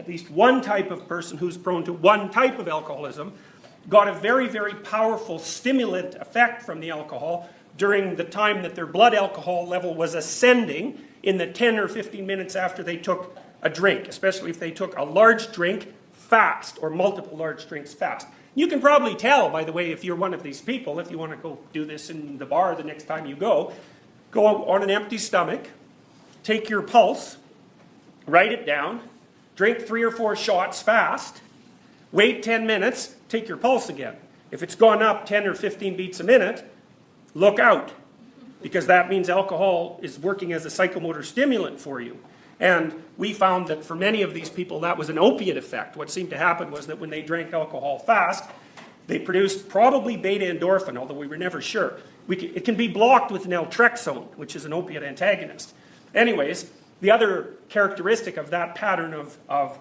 at least one type of person who's prone to one type of alcoholism got a very, very powerful stimulant effect from the alcohol during the time that their blood alcohol level was ascending in the 10 or 15 minutes after they took a drink, especially if they took a large drink fast or multiple large drinks fast. You can probably tell, by the way, if you're one of these people, if you want to go do this in the bar the next time you go on an empty stomach, take your pulse, write it down, drink 3 or 4 shots fast, wait 10 minutes, take your pulse again. If it's gone up 10 or 15 beats a minute, look out, because that means alcohol is working as a psychomotor stimulant for you. And we found that for many of these people that was an opiate effect. What seemed to happen was that when they drank alcohol fast, they produced probably beta endorphin, although we were never sure. It can be blocked with naltrexone, which is an opiate antagonist. Anyways, the other characteristic of that pattern of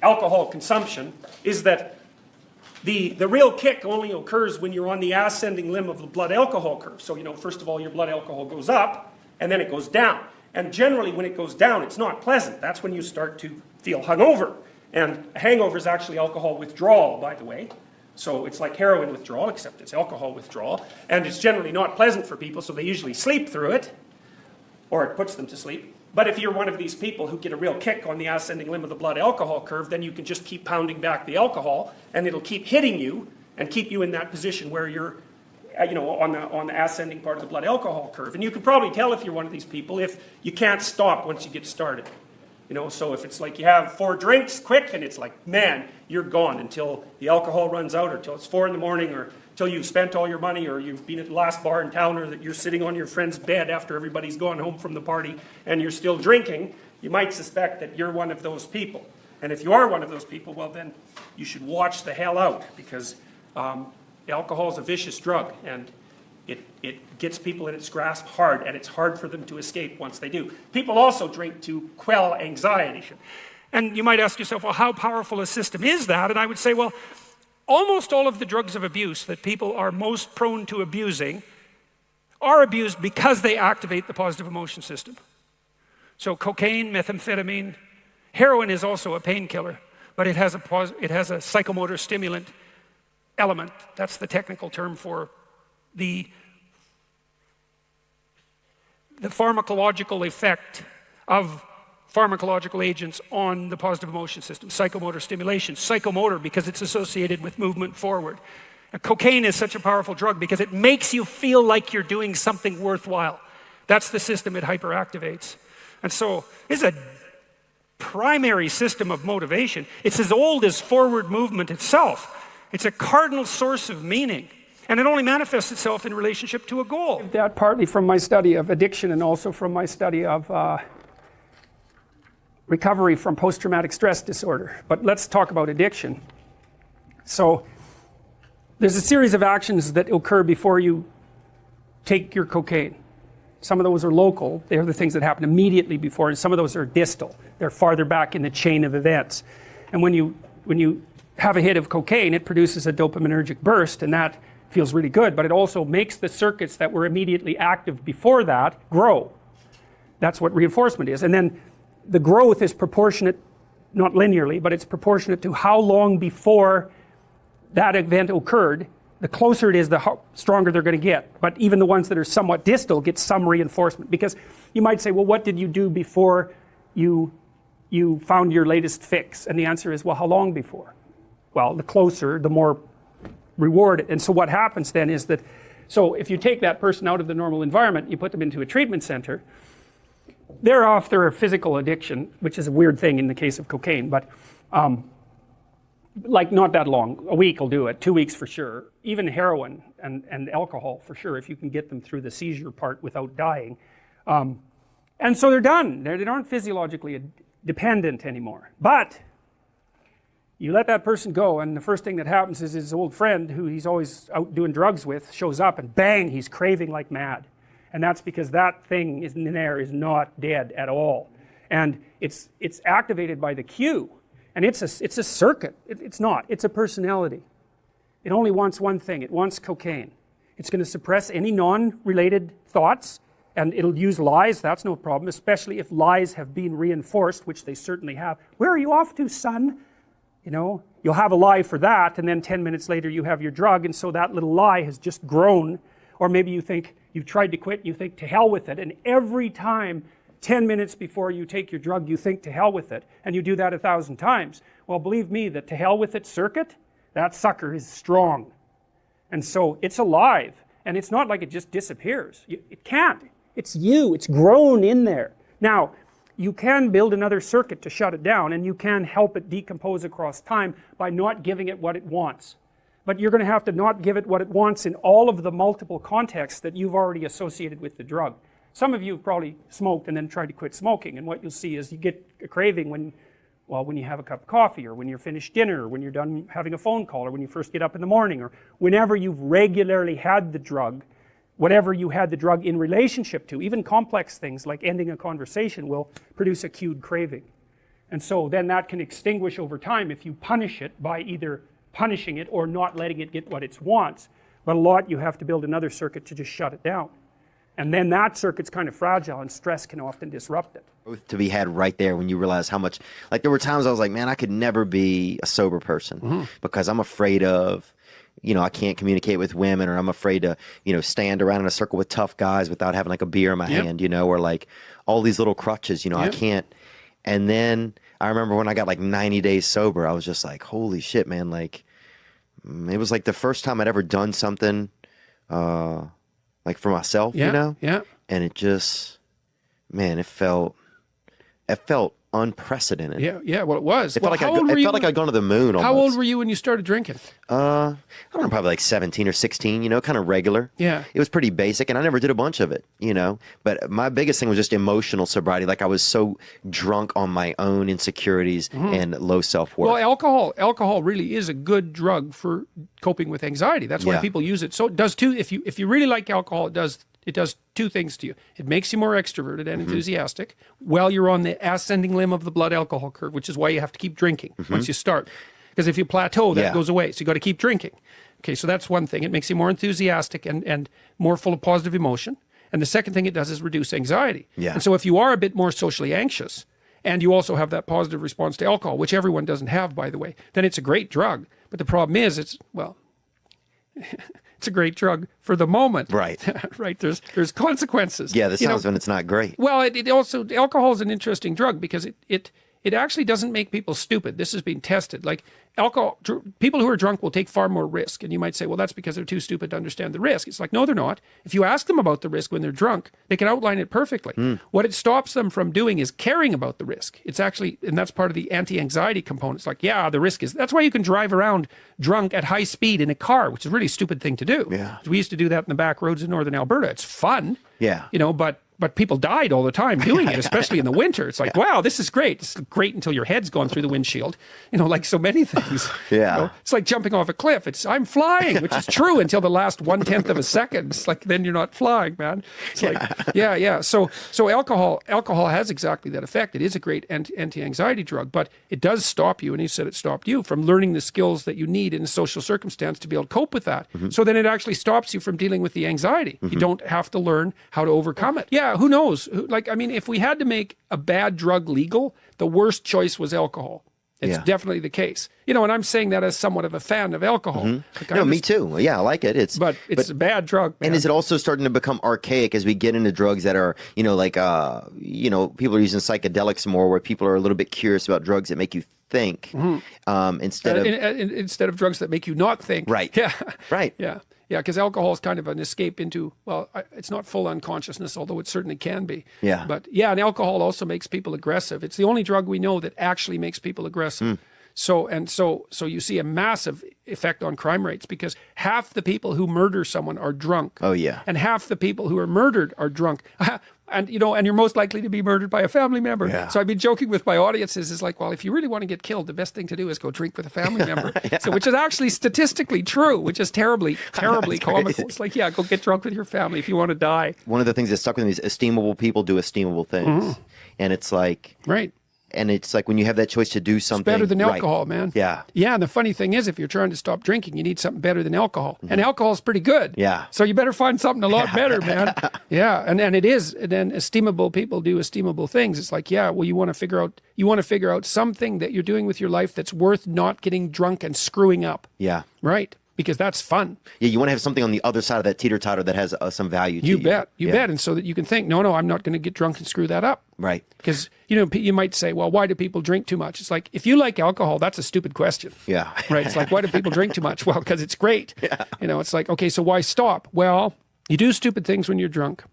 alcohol consumption is that the real kick only occurs when you're on the ascending limb of the blood alcohol curve. So, first of all, your blood alcohol goes up, and then it goes down. And generally, when it goes down, it's not pleasant. That's when you start to feel hungover. And a hangover is actually alcohol withdrawal, by the way. So it's like heroin withdrawal, except it's alcohol withdrawal. And it's generally not pleasant for people, so they usually sleep through it, or it puts them to sleep. But if you're one of these people who get a real kick on the ascending limb of the blood alcohol curve, then you can just keep pounding back the alcohol, and it'll keep hitting you and keep you in that position where you're on the ascending part of the blood alcohol curve. And you can probably tell if you're one of these people if you can't stop once you get started. So if it's like you have 4 drinks quick and it's like, man, you're gone until the alcohol runs out, or until it's 4 in the morning, or until you've spent all your money, or you've been at the last bar in town, or that you're sitting on your friend's bed after everybody's gone home from the party and you're still drinking, you might suspect that you're one of those people. And if you are one of those people, well then you should watch the hell out, because alcohol is a vicious drug, and it gets people in its grasp hard, and it's hard for them to escape once they do. People also drink to quell anxiety. And you might ask yourself, well, how powerful a system is that? And I would say, well, almost all of the drugs of abuse that people are most prone to abusing are abused because they activate the positive emotion system. So cocaine, methamphetamine, heroin is also a painkiller, but it has a psychomotor stimulant element. That's the technical term for the pharmacological effect of pharmacological agents on the positive emotion system. Psychomotor stimulation. Psychomotor because it's associated with movement forward. And cocaine is such a powerful drug because it makes you feel like you're doing something worthwhile. That's the system it hyperactivates. And so this is a primary system of motivation. It's as old as forward movement itself. It's a cardinal source of meaning, and it only manifests itself in relationship to a goal. That partly from my study of addiction, and also from my study of recovery from post-traumatic stress disorder. But let's talk about addiction. So there's a series of actions that occur before you take your cocaine. Some of those are local. They're the things that happen immediately before, and some of those are distal. They're farther back in the chain of events. And when you have a hit of cocaine, it produces a dopaminergic burst, and that feels really good, but it also makes the circuits that were immediately active before that grow. That's what reinforcement is. And then the growth is proportionate, not linearly, but it's proportionate to how long before that event occurred. The closer it is, the stronger they're going to get. But even the ones that are somewhat distal get some reinforcement. Because you might say, well, what did you do before you found your latest fix? And the answer is, well, how long before? Well, the closer, the more reward. And so what happens then is that, so if you take that person out of the normal environment, you put them into a treatment center, they're off their physical addiction, which is a weird thing in the case of cocaine, but like not that long. A week will do it, 2 weeks for sure. Even heroin and alcohol for sure, if you can get them through the seizure part without dying. And so they're done. They aren't physiologically dependent anymore. But you let that person go, and the first thing that happens is his old friend, who he's always out doing drugs with, shows up, and bang, he's craving like mad. And that's because that thing in there is not dead at all. And it's activated by the cue. And it's a circuit. It's not. It's a personality. It only wants one thing. It wants cocaine. It's going to suppress any non-related thoughts And it'll use lies, that's no problem, especially if lies have been reinforced, which they certainly have. Where are you off to, son? You know, you'll have a lie for that, and then 10 minutes later you have your drug, and so that little lie has just grown. Or maybe you think, you've tried to quit, you think, to hell with it, and every time, 10 minutes before you take your drug, you think, to hell with it, and you do that 1,000 times. Well, believe me, the to hell with it circuit, that sucker is strong. And so it's alive, and it's not like it just disappears. It can't. It's you, it's grown in there. Now, you can build another circuit to shut it down, and you can help it decompose across time by not giving it what it wants. But you're going to have to not give it what it wants in all of the multiple contexts that you've already associated with the drug. Some of you have probably smoked and then tried to quit smoking, and what you'll see is you get a craving when you have a cup of coffee, or when you're finished dinner, or when you're done having a phone call, or when you first get up in the morning, or whenever you've regularly had the drug. Whatever you had the drug in relationship to, even complex things like ending a conversation, will produce a cued craving. And so then that can extinguish over time if you punish it by either punishing it or not letting it get what it wants. But a lot, you have to build another circuit to just shut it down. And then that circuit's kind of fragile, and stress can often disrupt it. To be had right there when you realize how much, like there were times I was like, man, I could never be a sober person because I'm afraid of, you know, I can't communicate with women, or I'm afraid to, you know, stand around in a circle with tough guys without having like a beer in my hand, you know, or like all these little crutches, you know, I can't. And then I remember when I got like 90 days sober, I was just like, holy shit, man. Like, it was like the first time I'd ever done something, like for myself, you know? And it just, man, it felt unprecedented. Well, it was. It felt like I'd gone to the moon almost. How old were you when you started drinking? I don't know, probably like 17 or 16, you know, kind of regular. Yeah. It was pretty basic, and I never did a bunch of it, you know. But my biggest thing was just emotional sobriety. Like I was so drunk on my own insecurities and low self-worth. Well, alcohol really is a good drug for coping with anxiety. That's why people use it. So it does too. If you really like alcohol, it does two things to you. It makes you more extroverted and enthusiastic while you're on the ascending limb of the blood alcohol curve, which is why you have to keep drinking once you start. Because if you plateau, that goes away. So you got to keep drinking. Okay, so that's one thing. It makes you more enthusiastic and more full of positive emotion. And the second thing it does is reduce anxiety. And so if you are a bit more socially anxious, and you also have that positive response to alcohol, which everyone doesn't have, by the way, then it's a great drug. But the problem is, it's a great drug for the moment. Right. Right. There's consequences. Yeah, sounds when it's not great. Well, it also, alcohol is an interesting drug because it actually doesn't make people stupid. This has been tested. Like people who are drunk will take far more risk. And you might say, well, that's because they're too stupid to understand the risk. It's like, no, they're not. If you ask them about the risk when they're drunk, they can outline it perfectly. What it stops them from doing is caring about the risk. It's actually, and that's part of the anti-anxiety component. It's like, yeah, the risk is, that's why you can drive around drunk at high speed in a car, which is a really stupid thing to do. Yeah. We used to do that in the back roads of northern Alberta. It's fun. Yeah. You know, but people died all the time doing it, especially in the winter. It's like, wow, this is great. It's great until your head's gone through the windshield. You know, like so many things. Yeah. You know, it's like jumping off a cliff. I'm flying, which is true until the last 1/10 of a second. It's like, then you're not flying, man. It's like, yeah. So alcohol has exactly that effect. It is a great anti-anxiety drug, but it does stop you, and you said it stopped you from learning the skills that you need in a social circumstance to be able to cope with that. So then it actually stops you from dealing with the anxiety. You don't have to learn how to overcome it. Yeah, who knows? Like, I mean, if we had to make a bad drug legal, the worst choice was alcohol. It's definitely the case. You know, and I'm saying that as somewhat of a fan of alcohol. Like, no, me too. Yeah, I like it. But it's a bad drug, man. And is it also starting to become archaic as we get into drugs that are, you know, like, you know, people are using psychedelics more, where people are a little bit curious about drugs that make you think instead of drugs that make you not think. Right. Yeah. Right. Yeah. Yeah, because alcohol is kind of an escape into, well, it's not full unconsciousness, although it certainly can be. Yeah. But yeah, and alcohol also makes people aggressive. It's the only drug we know that actually makes people aggressive. So you see a massive effect on crime rates because half the people who murder someone are drunk. Oh, yeah. And half the people who are murdered are drunk. And, you know, and you're most likely to be murdered by a family member. Yeah. So I've been joking with my audiences is like, well, if you really want to get killed, the best thing to do is go drink with a family member. So, which is actually statistically true, which is terribly comical. It's like, yeah, go get drunk with your family if you want to die. One of the things that stuck with me is esteemable people do esteemable things. And it's like, right. and it's like when you have that choice to do something Better than right. alcohol, man. Yeah. Yeah, and the funny thing is, if you're trying to stop drinking, you need something better than alcohol. And alcohol's pretty good. Yeah. So you better find something a lot better, man. Yeah, and it is. And then esteemable people do esteemable things. It's like, yeah, well, you want to figure out something that you're doing with your life that's worth not getting drunk and screwing up. Yeah. Right. Because that's fun. Yeah, you want to have something on the other side of that teeter-totter that has some value to you. You bet. And so that you can think, no, I'm not going to get drunk and screw that up. Right. Because, you might say, well, why do people drink too much? It's like, if you like alcohol, that's a stupid question. Yeah. Right. It's like, why do people drink too much? Well, because it's great. Yeah. It's like, okay, so why stop? Well, you do stupid things when you're drunk.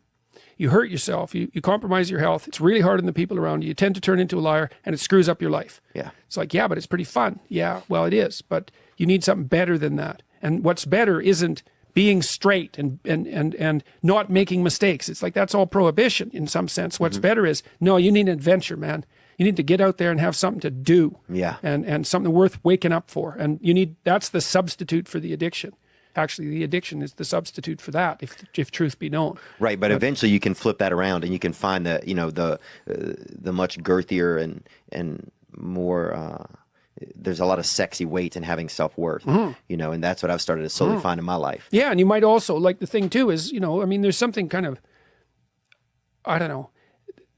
You hurt yourself. You compromise your health. It's really hard on the people around you. You tend to turn into a liar, and it screws up your life. Yeah. It's like, yeah, but it's pretty fun. Yeah, well, it is. But you need something better than that. And what's better isn't being straight and not making mistakes. It's like that's all prohibition in some sense. What's better is, no, you need an adventure, man. You need to get out there and have something to do. Yeah. And something worth waking up for. And that's the substitute for the addiction. Actually, the addiction is the substitute for that, if truth be known. Right, but eventually you can flip that around and you can find that, the much girthier and more there's a lot of sexy weight in having self-worth, and that's what I've started to slowly find in my life. Yeah, and you might also, like, the thing too is, there's something kind of, I don't know,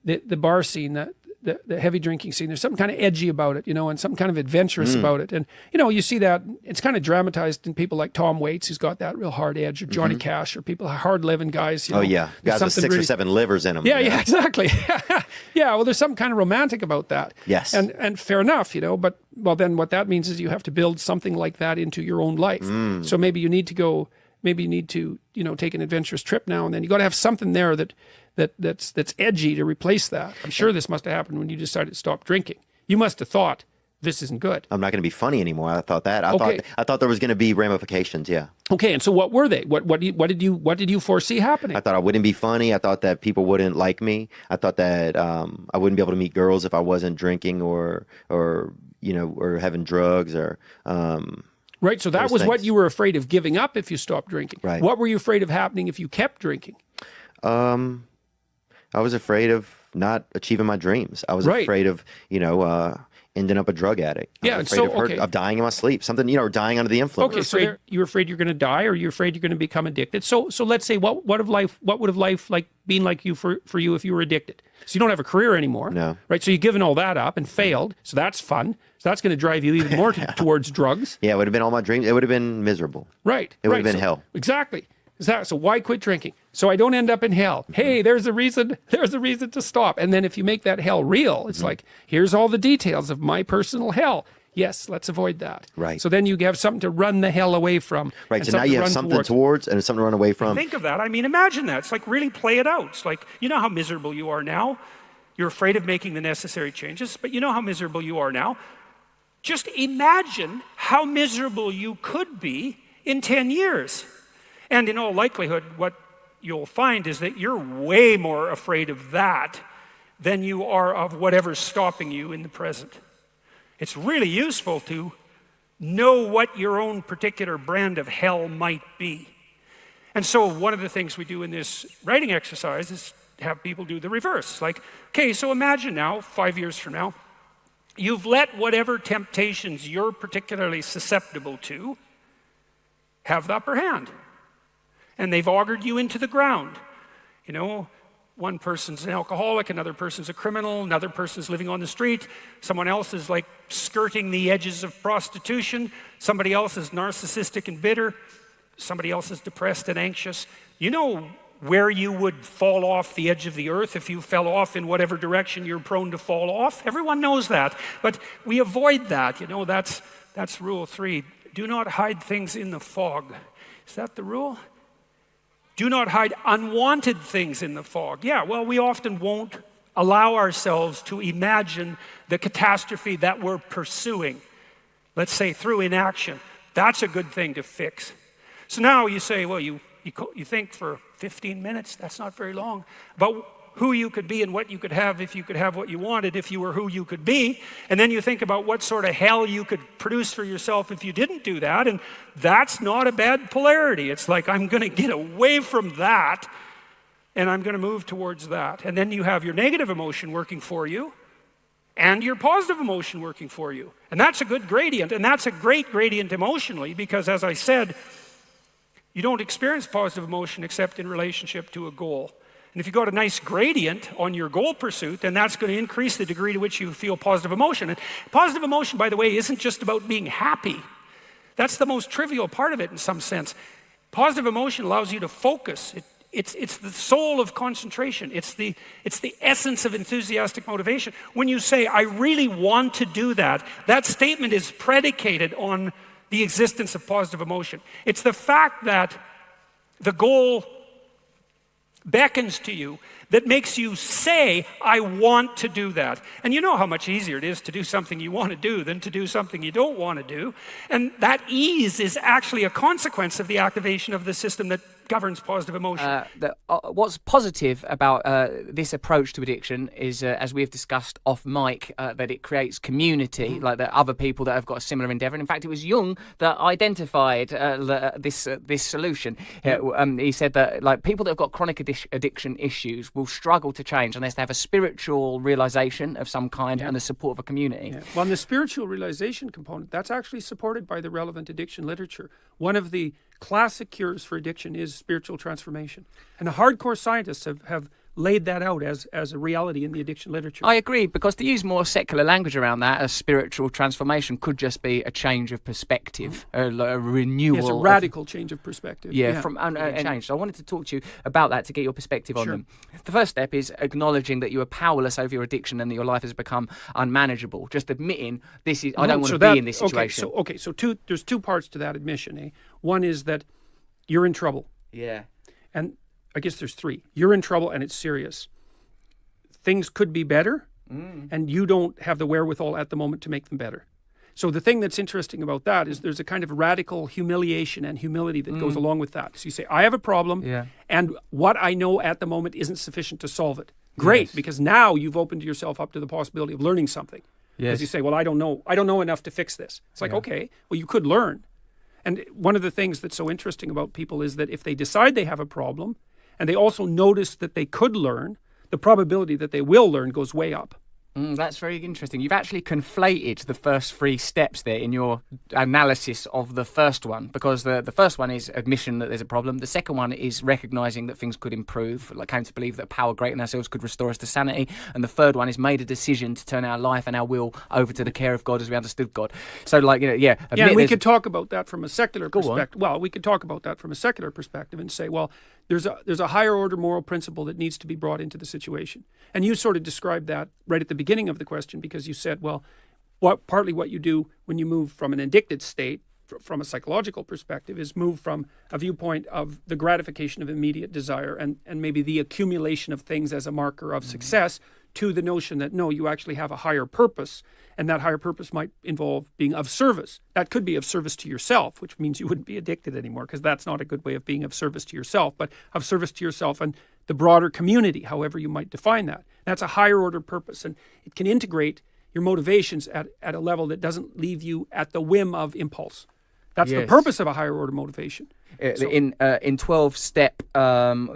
the bar scene, the heavy drinking scene, there's something kind of edgy about it, and something kind of adventurous about it. And, you see that, it's kind of dramatized in people like Tom Waits, who's got that real hard edge, or Johnny Cash, or people, hard-living guys. Oh, yeah. Guys with 6 or 7 livers in them. Yeah, exactly. Yeah, well, there's something kind of romantic about that. Yes. And fair enough, but, well, then what that means is you have to build something like that into your own life. So maybe you need to take an adventurous trip now and then. You got to have something there that's edgy to replace that. I'm sure this must have happened when you decided to stop drinking. You must have thought, this isn't good. I'm not going to be funny anymore. I thought that. I thought there was going to be ramifications. Yeah. Okay, and so what were they? What did you foresee happening? I thought I wouldn't be funny. I thought that people wouldn't like me. I thought that I wouldn't be able to meet girls if I wasn't drinking or having drugs or. Right. So that was what you were afraid of giving up if you stopped drinking. Right. What were you afraid of happening if you kept drinking? I was afraid of not achieving my dreams. I was afraid of, ending up a drug addict. I was afraid of dying in my sleep. Something, or dying under the influence. Okay, so you're afraid you're going to die, or you're afraid you're going to become addicted. So let's say, what would have life like been like you for you if you were addicted? So you don't have a career anymore. No. Right. So you've given all that up and failed. So that's fun. So that's going to drive you even more towards drugs. Yeah, it would have been all my dreams. It would have been miserable. Right. It would have been hell. Exactly. So why quit drinking? So I don't end up in hell. Hey, there's a reason to stop. And then if you make that hell real, it's like, here's all the details of my personal hell. Yes, let's avoid that. Right. So then you have something to run the hell away from. Right. So now you have something towards and something to run away from. Think of that. I mean, imagine that. It's like, really play it out. It's like, how miserable you are now. You're afraid of making the necessary changes, but you know how miserable you are now. Just imagine how miserable you could be in 10 years. And in all likelihood, what you'll find is that you're way more afraid of that than you are of whatever's stopping you in the present. It's really useful to know what your own particular brand of hell might be. And so one of the things we do in this writing exercise is have people do the reverse. Like, okay, so imagine now, 5 years from now, you've let whatever temptations you're particularly susceptible to have the upper hand. And they've augured you into the ground. One person's an alcoholic, another person's a criminal, another person's living on the street, someone else is like skirting the edges of prostitution, somebody else is narcissistic and bitter, somebody else is depressed and anxious. You know where you would fall off the edge of the earth if you fell off in whatever direction you're prone to fall off. Everyone knows that, but we avoid that. That's rule 3. Do not hide things in the fog. Is that the rule? Do not hide unwanted things in the fog. Yeah, well, we often won't allow ourselves to imagine the catastrophe that we're pursuing, let's say through inaction. That's a good thing to fix. So now you say, well, you think for 15 minutes, that's not very long, about who you could be and what you could have if you could have what you wanted, if you were who you could be. And then you think about what sort of hell you could produce for yourself if you didn't do that. And that's not a bad polarity. It's like, I'm going to get away from that and I'm going to move towards that. And then you have your negative emotion working for you. and your positive emotion working for you. And that's a good gradient, and that's a great gradient emotionally, because as I said, you don't experience positive emotion except in relationship to a goal. And if you've got a nice gradient on your goal pursuit, then that's going to increase the degree to which you feel positive emotion. And positive emotion, by the way, isn't just about being happy. That's the most trivial part of it in some sense. Positive emotion allows you to focus. It's the soul of concentration. It's the essence of enthusiastic motivation. When you say, I really want to do that, that statement is predicated on the existence of positive emotion. It's the fact that the goal beckons to you that makes you say, I want to do that. And you know how much easier it is to do something you want to do than to do something you don't want to do. And that ease is actually a consequence of the activation of the system that governs positive emotion. What's positive about this approach to addiction is, as we've discussed off mic, that it creates community, like the other people that have got a similar endeavour. In fact, it was Jung that identified this solution. He said that like people that have got chronic addiction issues will struggle to change unless they have a spiritual realization of some kind and the support of a community. Yeah. Well, and the spiritual realization component, that's actually supported by the relevant addiction literature. One of the classic cures for addiction is spiritual transformation. And the hardcore scientists have laid that out as a reality in the addiction literature. I agree, because to use more secular language around that, a spiritual transformation could just be a change of perspective, a renewal. It's a radical change of perspective. From change. So I wanted to talk to you about that to get your perspective on them. The first step is acknowledging that you are powerless over your addiction and that your life has become unmanageable. Just admitting this is I don't want to be in this situation. So there's two parts to that admission. One is that you're in trouble. Yeah. And I guess there's three. You're in trouble and it's serious. Things could be better, and you don't have the wherewithal at the moment to make them better. So the thing that's interesting about that is there's a kind of radical humiliation and humility that goes along with that. So you say, I have a problem, and what I know at the moment isn't sufficient to solve it. Great, because now you've opened yourself up to the possibility of learning something. Because you say, well, I don't know enough to fix this. It's like, okay, well, you could learn. And one of the things that's so interesting about people is that if they decide they have a problem, and they also notice that they could learn, the probability that they will learn goes way up. That's very interesting. You've actually conflated the first three steps there in your analysis of the first one, because the first one is admission that there's a problem. The second one is recognizing that things could improve, like came to believe that power greater than ourselves could restore us to sanity. And the third one is made a decision to turn our life and our will over to the care of God as we understood God. So, like, and we could talk about that from a secular perspective. Well, we could talk about that from a secular perspective and say, well, there's a higher order moral principle that needs to be brought into the situation. And you sort of described that right at the beginning of the question, because you said, well, partly what you do when you move from an addicted state, from a psychological perspective, is move from a viewpoint of the gratification of immediate desire and maybe the accumulation of things as a marker of success, to the notion that, no, you actually have a higher purpose, and that higher purpose might involve being of service. That could be of service to yourself, which means you wouldn't be addicted anymore, because that's not a good way of being of service to yourself, but of service to yourself and the broader community, however you might define that. That's a higher order purpose, and it can integrate your motivations at a level that doesn't leave you at the whim of impulse. That's the purpose of a higher order motivation. In 12-step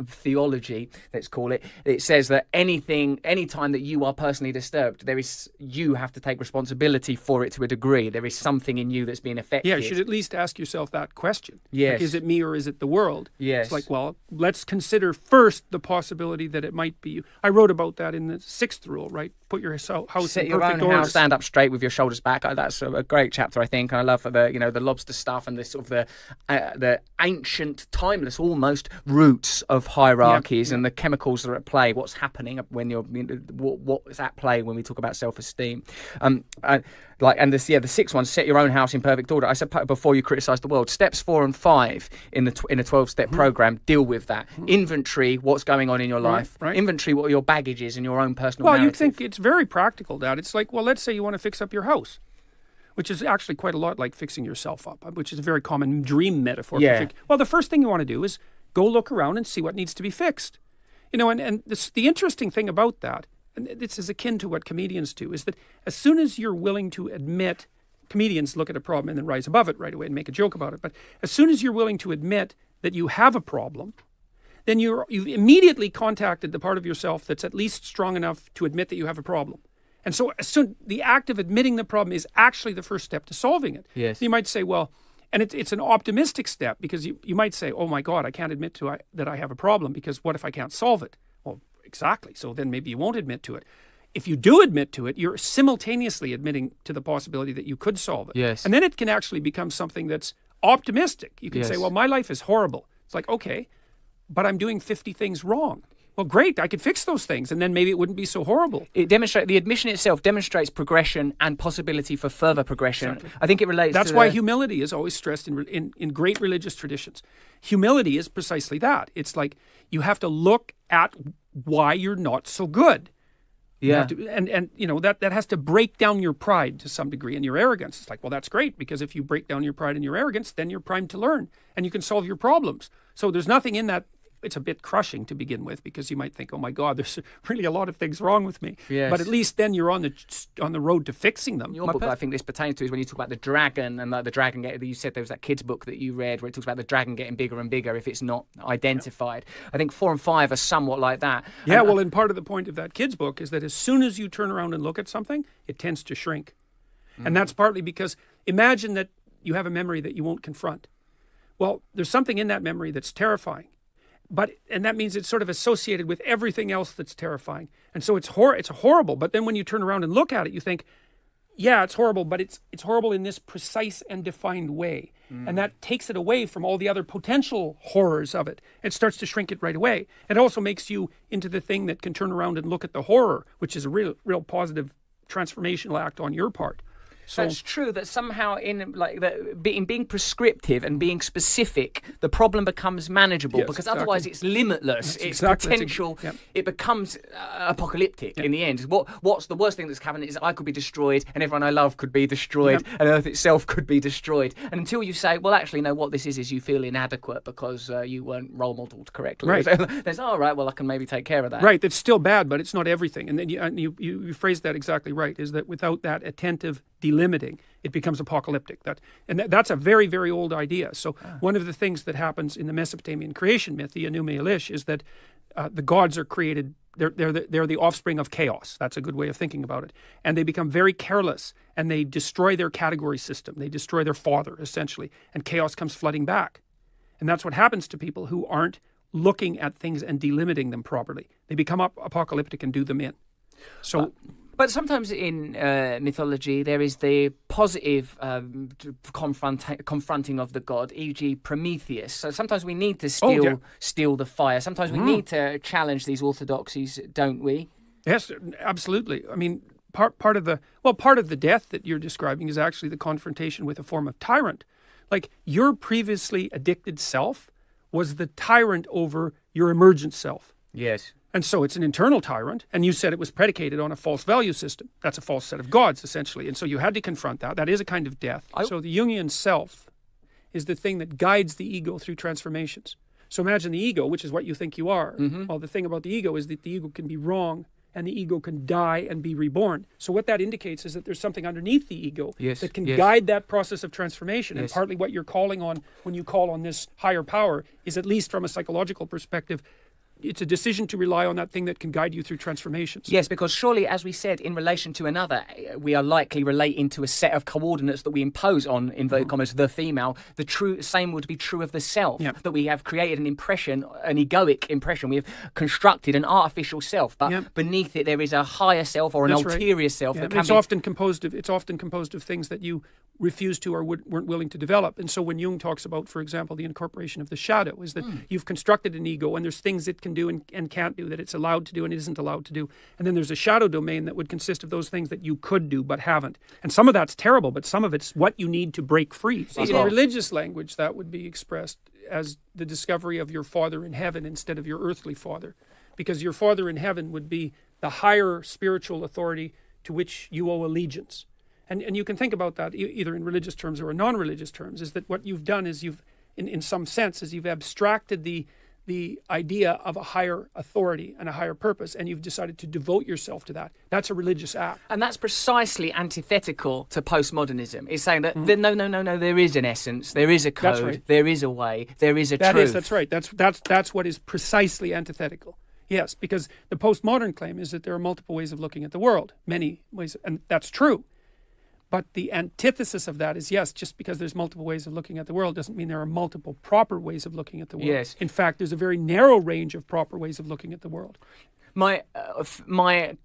theology, let's call it, it says that any time that you are personally disturbed, you have to take responsibility for it to a degree. There is something in you that's being affected. Yeah, you should at least ask yourself that question. Yes. Like, is it me or is it the world? Yes. It's like, well, let's consider first the possibility that it might be you. I wrote about that in the 6th rule, right? Put your house in perfect order. Set your own house, stand up straight with your shoulders back. That's a great chapter, I think. And I love the lobster stuff and the sort of the ancient, timeless almost roots of hierarchies and the chemicals that are at play. What's happening when what is at play when we talk about self-esteem? The 6th one, set your own house in perfect order. I said before you criticise the world. Steps 4 and 5 in a 12-step program deal with that. Inventory what's going on in your life. Right. Inventory what your baggage is and your own personal. Well, narrative. you think it's very practical, Dad. It's like, well, let's say you want to fix up your house, which is actually quite a lot like fixing yourself up, which is a very common dream metaphor. Yeah. Well, the first thing you want to do is go look around and see what needs to be fixed. And the interesting thing about that, and this is akin to what comedians do, is that as soon as you're willing to admit, comedians look at a problem and then rise above it right away and make a joke about it, but as soon as you're willing to admit that you have a problem, then you've immediately contacted the part of yourself that's at least strong enough to admit that you have a problem. And so the act of admitting the problem is actually the first step to solving it. Yes. You might say, well, and it's an optimistic step, because you might say, oh my God, I can't admit that I have a problem, because what if I can't solve it? Well, exactly. So then maybe you won't admit to it. If you do admit to it, you're simultaneously admitting to the possibility that you could solve it. Yes. And then it can actually become something that's optimistic. You can say, Yes. well, my life is horrible. It's like, okay, but I'm doing 50 things wrong. Well, great, I could fix those things, and then maybe it wouldn't be so horrible. The admission itself demonstrates progression and possibility for further progression. Exactly. I think it relates That's to why humility is always stressed in great religious traditions. Humility is precisely that. It's like you have to look at why you're not so good. You Yeah. have to, and you know, that has to break down your pride to some degree and your arrogance. It's like, well, that's great, because if you break down your pride and your arrogance, then you're primed to learn and you can solve your problems. So there's nothing in that. It's a bit crushing to begin with, because you might think, oh my God, there's really a lot of things wrong with me. Yes. But at least then you're on the road to fixing them. Your book, I think this pertains to, is when you talk about the dragon, and like the dragon you said there was that kid's book that you read where it talks about the dragon getting bigger and bigger if it's not identified. I think 4 and 5 are somewhat like that. Yeah, And, well, and part of the point of that kid's book is that as soon as you turn around and look at something, it tends to shrink. And that's partly because imagine that you have a memory that you won't confront. Well, there's something in that memory that's terrifying. And that means it's sort of associated with everything else that's terrifying. And so it's horrible. But then when you turn around and look at it, you think, yeah, it's horrible, but it's horrible in this precise and defined way. And that takes it away from all the other potential horrors of it. It starts to shrink it right away. It also makes you into the thing that can turn around and look at the horror, which is a real positive transformational act on your part. So it's true that somehow in being prescriptive and being specific, the problem becomes manageable, Yes, because exactly. otherwise it's limitless. That's It's exactly- potential. yep. It becomes apocalyptic in the end. What's the worst thing that's happened is I could be destroyed, and everyone I love could be destroyed, and Earth itself could be destroyed. And until you say, well, actually, no, what this is you feel inadequate because you weren't role modelled correctly. Right. There's, all right, well, I can maybe take care of that. right, that's still bad, but it's not everything. And then you phrased that exactly right, is that without that attentive delimiting, it becomes apocalyptic. That's a very, very old idea. So one of the things that happens in the Mesopotamian creation myth, the Enuma Elish, is that the gods are created, they're the offspring of chaos. That's a good way of thinking about it. And they become very careless, and they destroy their category system. They destroy their father, essentially, and chaos comes flooding back. And that's what happens to people who aren't looking at things and delimiting them properly. They become apocalyptic and do them in. So... But sometimes in mythology, there is the positive confronting of the god, e.g. Prometheus. So sometimes we need to steal the fire. Sometimes we need to challenge these orthodoxies, don't we? Yes, absolutely. I mean, part of the death that you're describing is actually the confrontation with a form of tyrant. Like, your previously addicted self was the tyrant over your emergent self. Yes. And so it's an internal tyrant, and you said it was predicated on a false value system. That's a false set of gods, essentially. And so you had to confront that. That is a kind of death. So the Jungian self is the thing that guides the ego through transformations. So imagine the ego, which is what you think you are. Well, the thing about the ego is that the ego can be wrong, and the ego can die and be reborn. So what that indicates is that there's something underneath the ego that can guide that process of transformation. And partly what you're calling on when you call on this higher power is, at least from a psychological perspective, it's a decision to rely on that thing that can guide you through transformations. Yes, because surely, as we said, in relation to another, we are likely relating to a set of coordinates that we impose on, inverted commas, the female. The same would be true of the self, that we have created an impression, an egoic impression. We have constructed an artificial self, but beneath it there is a higher self or an ulterior self. That can it's often composed of things that you refused to or weren't willing to develop. And so when Jung talks about, for example, the incorporation of the shadow, is that you've constructed an ego, and there's things it can do and can't do, that it's allowed to do and isn't allowed to do. And then there's a shadow domain that would consist of those things that you could do but haven't. And some of that's terrible, but some of it's what you need to break free. In religious language, that would be expressed as the discovery of your Father in heaven instead of your earthly father. Because your Father in heaven would be the higher spiritual authority to which you owe allegiance. And you can think about that either in religious terms or in non-religious terms, is that what you've done is you've, in some sense, is you've abstracted the idea of a higher authority and a higher purpose, and you've decided to devote yourself to that. That's a religious act. And that's precisely antithetical to postmodernism. It's saying that no, there is an essence, there is a code, there is a way, there is a truth. That's right. That's what is precisely antithetical. Yes, because the postmodern claim is that there are multiple ways of looking at the world, many ways, and that's true. But the antithesis of that is, yes, just because there's multiple ways of looking at the world doesn't mean there are multiple proper ways of looking at the world. Yes. In fact, there's a very narrow range of proper ways of looking at the world. My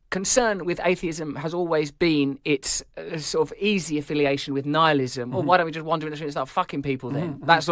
concern with atheism has always been its sort of easy affiliation with nihilism. Well, why don't we just wander in the street and start fucking people then? That's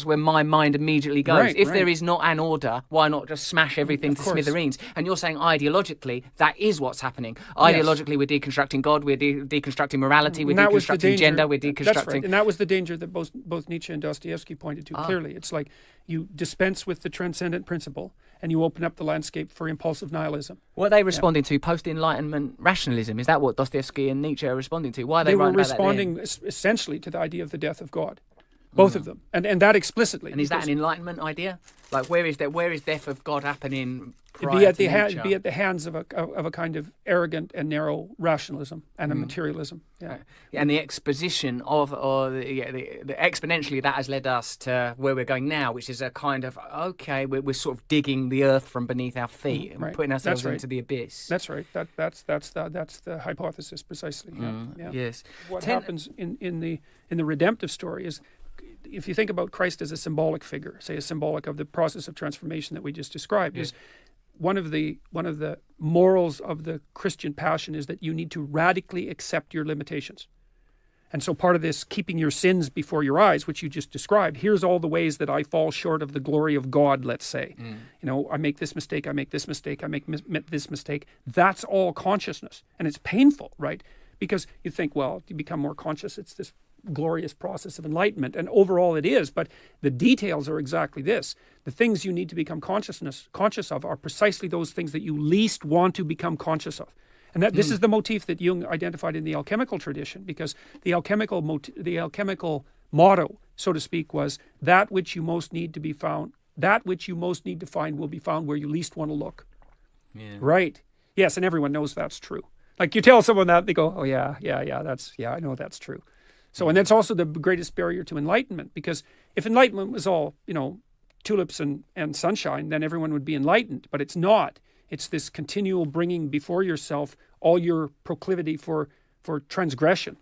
where my mind immediately goes. Right, if right. there is not an order, why not just smash everything to course. smithereens? And you're saying ideologically that is what's happening. Ideologically, we're deconstructing God, we're deconstructing morality, we're And that was the deconstructing danger. gender, we're That's deconstructing. right. And that was the danger that both Nietzsche and Dostoevsky pointed to clearly. It's like you dispense with the transcendent principle and you open up the landscape for impulsive nihilism. What are they responding to? Post-Enlightenment rationalism? Is that what Dostoevsky and Nietzsche are responding to? Why are they They were writing about that then? responding essentially to the idea of the death of God. Both of them. And that explicitly. And is that because an Enlightenment idea? Like, where is death of God happening? It'd prior be at to the nature? be at the hands of a kind of arrogant and narrow rationalism and a materialism. Yeah. And the exposition of, the exponentially that has led us to where we're going now, which is a kind of, okay, we're sort of digging the earth from beneath our feet and Right. putting ourselves That's right. into the abyss. That's right. That's the hypothesis precisely. Yeah. Yes. What happens in the redemptive story is, if you think about Christ as a symbolic figure, say a symbolic of the process of transformation that we just described, is one of the morals of the Christian passion is that you need to radically accept your limitations. And so part of this keeping your sins before your eyes, which you just described, here's all the ways that I fall short of the glory of God, let's say. You know, I make this mistake, I make this mistake, I make this mistake. That's all consciousness. And it's painful, right? Because you think, well, you become more conscious, it's this glorious process of enlightenment, and overall it is, but the details are exactly this. The things you need to become conscious of are precisely those things that you least want to become conscious of. And that this is the motif that Jung identified in the alchemical tradition, because the alchemical motto, so to speak, was that which you most need to find will be found where you least want to look. Yeah. Right. Yes, and everyone knows that's true. Like you tell someone that, they go, oh yeah, I know that's true. So, and that's also the greatest barrier to enlightenment, because if enlightenment was all, tulips and sunshine, then everyone would be enlightened. But it's not. It's this continual bringing before yourself all your proclivity for transgression.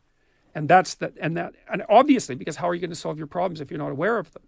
And and obviously, because how are you going to solve your problems if you're not aware of them?